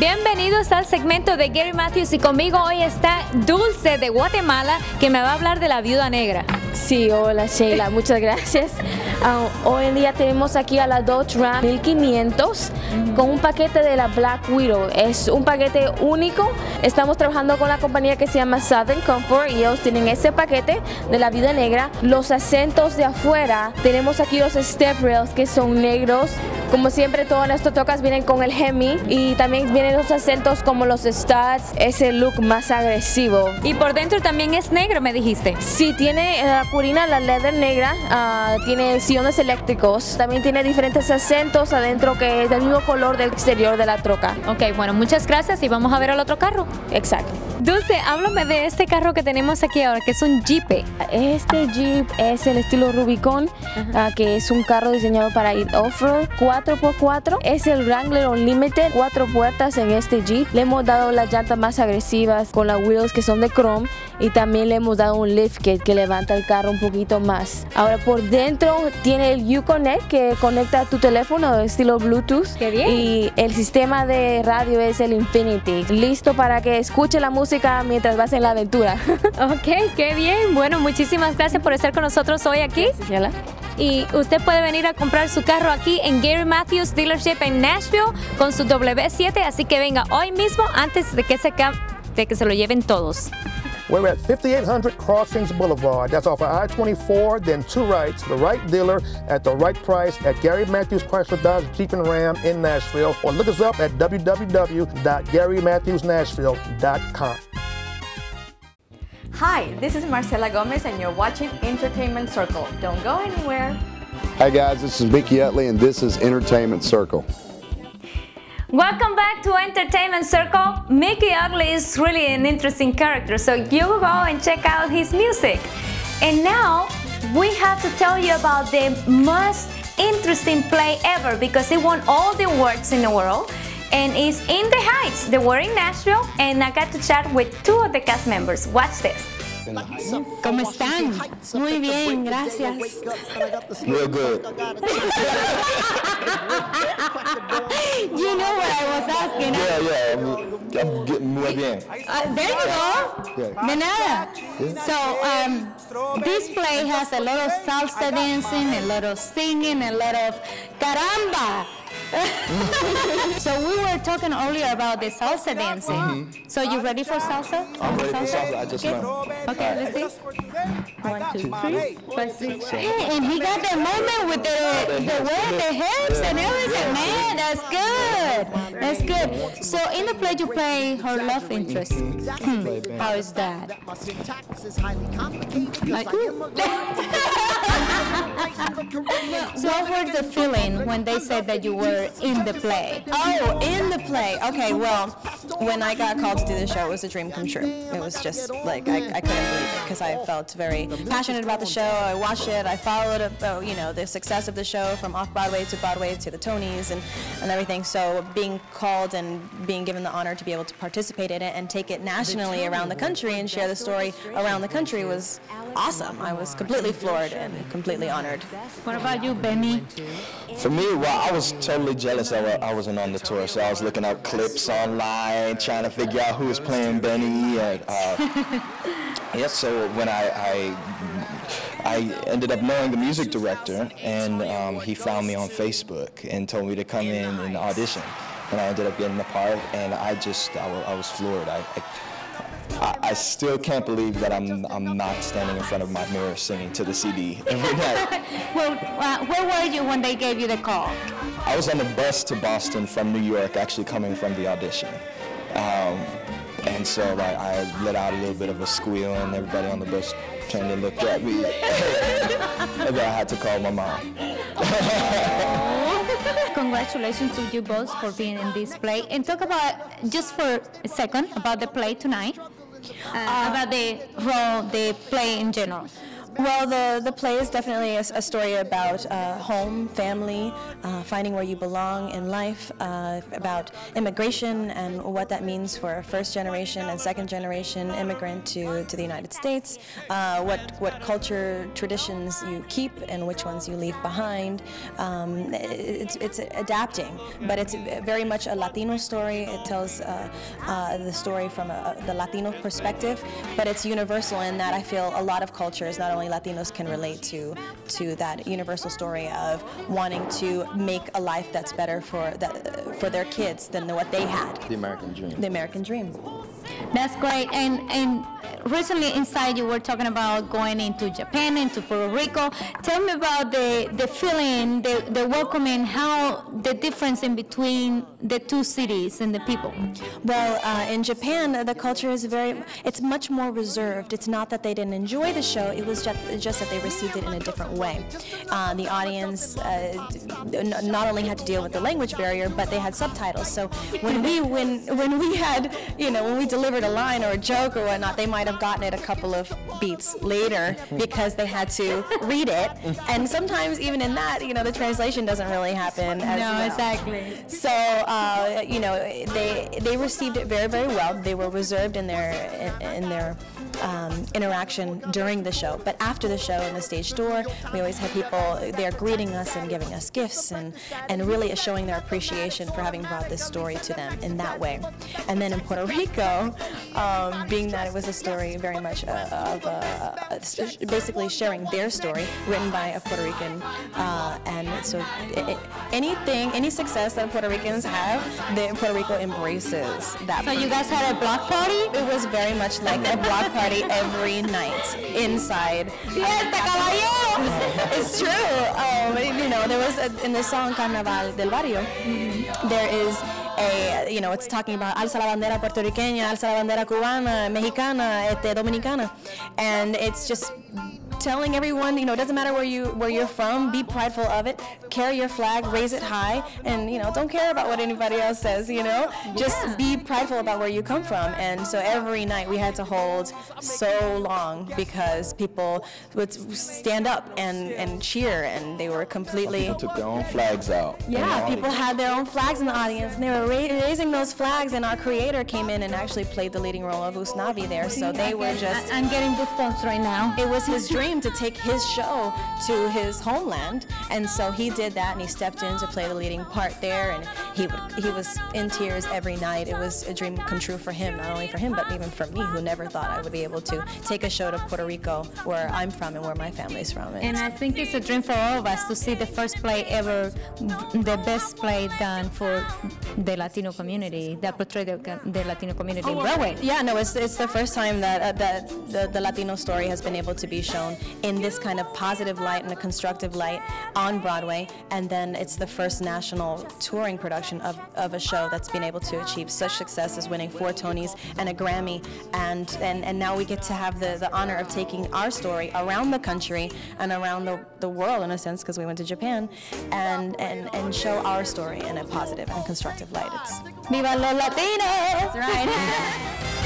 Bienvenidos al segmento de Gary Matthews y conmigo hoy está Dulce de Guatemala que me va a hablar de la Viuda Negra. Sí, hola Sheila, muchas gracias. Hoy en día tenemos aquí a la Dodge Ram 1500 con un paquete de la Black Widow. Es un paquete único. Estamos trabajando con la compañía que se llama Southern Comfort y ellos tienen ese paquete de la Viuda Negra. Los asientos de afuera, tenemos aquí los step rails que son negros. Como siempre, todas nuestras tocas vienen con el Hemi y también vienen los asientos como los studs, ese look más agresivo. Y por dentro también es negro, me dijiste. Sí, tiene la purina, la leather negra, tiene sillones eléctricos, también tiene diferentes asientos adentro que es del mismo color del exterior de la troca. Ok, bueno, muchas gracias y vamos a ver el otro carro. Exacto. Dulce, háblame de este carro que tenemos aquí ahora, que es un Jeep. Este Jeep es el estilo Rubicon, que es un carro diseñado para ir off-road, 4x4. Es el Wrangler Unlimited, 4 puertas en este Jeep. Le hemos dado las llantas más agresivas con las wheels que son de chrome y también le hemos dado un liftgate que levanta el carro un poquito más. Ahora por dentro tiene el Uconnect que conecta a tu teléfono de estilo Bluetooth. ¡Qué bien! Y el sistema de radio es el Infinity, listo para que escuche la música mientras vas en la aventura. Ok, qué bien. Bueno, muchísimas gracias por estar con nosotros hoy aquí. Gracias, y usted puede venir a comprar su carro aquí en Gary Matthews Dealership en Nashville con su W7, así que venga hoy mismo antes de que se lo lleven todos. We're at 5800 Crossings Boulevard. That's off of I-24, then 2 rights. The right dealer at the right price at Gary Matthews Chrysler Dodge Jeep and Ram in Nashville. Or look us up at www.GaryMatthewsNashville.com. Hi, this is Marcela Gomez and you're watching Entertainment Circle. Don't go anywhere. Hi guys, this is Mickey Utley and this is Entertainment Circle. Welcome back to Entertainment Circle. Mickey Utley is really an interesting character, so you go and check out his music. And now we have to tell you about the most interesting play ever because it won all the awards in the world and is In the Heights. They were in Nashville and I got to chat with 2 of the cast members. Watch this. ¿Cómo están? Muy bien, gracias. Real good. You know what I was asking. Yeah, I'm getting muy bien. There you go. Yeah. De nada. So, this play has a lot of salsa dancing, a lot of singing, a lot of caramba. So we were talking earlier about the salsa dancing. So you ready for salsa? I'm ready for salsa. I just learned. Okay, let's see. 1, 2, 3, 4, 6. Hey, and he got the moment with the way, the hips and everything. Man, that's good. That's good. So in the play you play her love interest. How is that? So what was the feeling when they said that you were in the play? Oh, in the play. Okay, well, when I got called to do the show, it was a dream come true. It was just like, I couldn't believe it because I felt very passionate about the show. I watched it, I followed the success of the show from off-Broadway to Broadway to the Tonys and everything. So being called and being given the honor to be able to participate in it and take it nationally around the country and share the story around the country was awesome. I was completely floored and completely honored. What about you, Benny? For me, well, I was totally jealous that I wasn't on the tour, so I was looking up clips online, trying to figure out who was playing Benny. Yeah, so when I ended up knowing the music director, and he found me on Facebook and told me to come in and audition. And I ended up getting the part, and I was floored. I still can't believe that I'm not standing in front of my mirror singing to the CD every night. Well, where were you when they gave you the call? I was on the bus to Boston from New York, actually coming from the audition. And so I let out a little bit of a squeal, and everybody on the bus turned and looked at me. And then I had to call my mom. Congratulations to you both for being in this play. And talk about, just for a second, about the play tonight. About the role, the play in general. Well, the play is definitely a story about home, family, finding where you belong in life, about immigration and what that means for a first generation and second generation immigrant to the United States, what culture, traditions you keep and which ones you leave behind. It's adapting, but it's very much a Latino story. It tells the story from the Latino perspective, but it's universal in that I feel a lot of cultures, not only Latinos, can relate to that universal story of wanting to make a life that's better for their kids than what they had. The American dream. The American dream. That's great. And recently inside you were talking about going into Japan, into Puerto Rico. Tell me about the feeling, the welcoming, how the difference in between the two cities and the people. Well, in Japan, the culture is it's much more reserved. It's not that they didn't enjoy the show, it was just that they received it in a different way. The audience not only had to deal with the language barrier, but they had subtitles. So when we had, when we delivered a line or a joke or whatnot, they might have gotten it a couple of beats later because they had to read it. And sometimes even in that, the translation doesn't really happen as well. Exactly. So, they received it very, very well. They were reserved in their interaction during the show. But after the show in the stage door, we always had people there greeting us and giving us gifts and really showing their appreciation for having brought this story to them in that way. And then in Puerto Rico, being that it was a story very much of basically sharing their story written by a Puerto Rican, and so any success that Puerto Ricans have, Puerto Rico embraces that. So you guys had a block party? It was very much like a block party every night inside. It's true. There was in the song Carnaval del Barrio, there is it's talking about alza la bandera puertorriqueña, alza la bandera cubana, mexicana, dominicana, and it's just telling everyone, it doesn't matter where you're from, be prideful of it, carry your flag, raise it high, and don't care about what anybody else says, just be prideful about where you come from. And so every night we had to hold so long because people would stand up and cheer, and they were completely... People took their own flags out. Yeah, people had their own flags in the audience, and they were raising those flags, and our creator came in and actually played the leading role of Usnavi there, so they were just... I'm getting goosebumps right now. It was his dream to take his show to his homeland, and so he did that, and he stepped in to play the leading part there, and he was in tears every night. It was a dream come true for him, not only for him, but even for me, who never thought I would be able to take a show to Puerto Rico, where I'm from and where my family's from. And I think it's a dream for all of us to see the first play ever, the best play done for the Latino community, that portrayed the Latino community in Broadway. Yeah, no, it's the first time that the Latino story has been able to be shown in this kind of positive light and a constructive light on Broadway, and then it's the first national touring production of a show that's been able to achieve such success as winning 4 Tonys and a Grammy, and now we get to have the honor of taking our story around the country and around the world, in a sense, because we went to Japan, and show our story in a positive and constructive light. It's Viva los Latinos! That's right.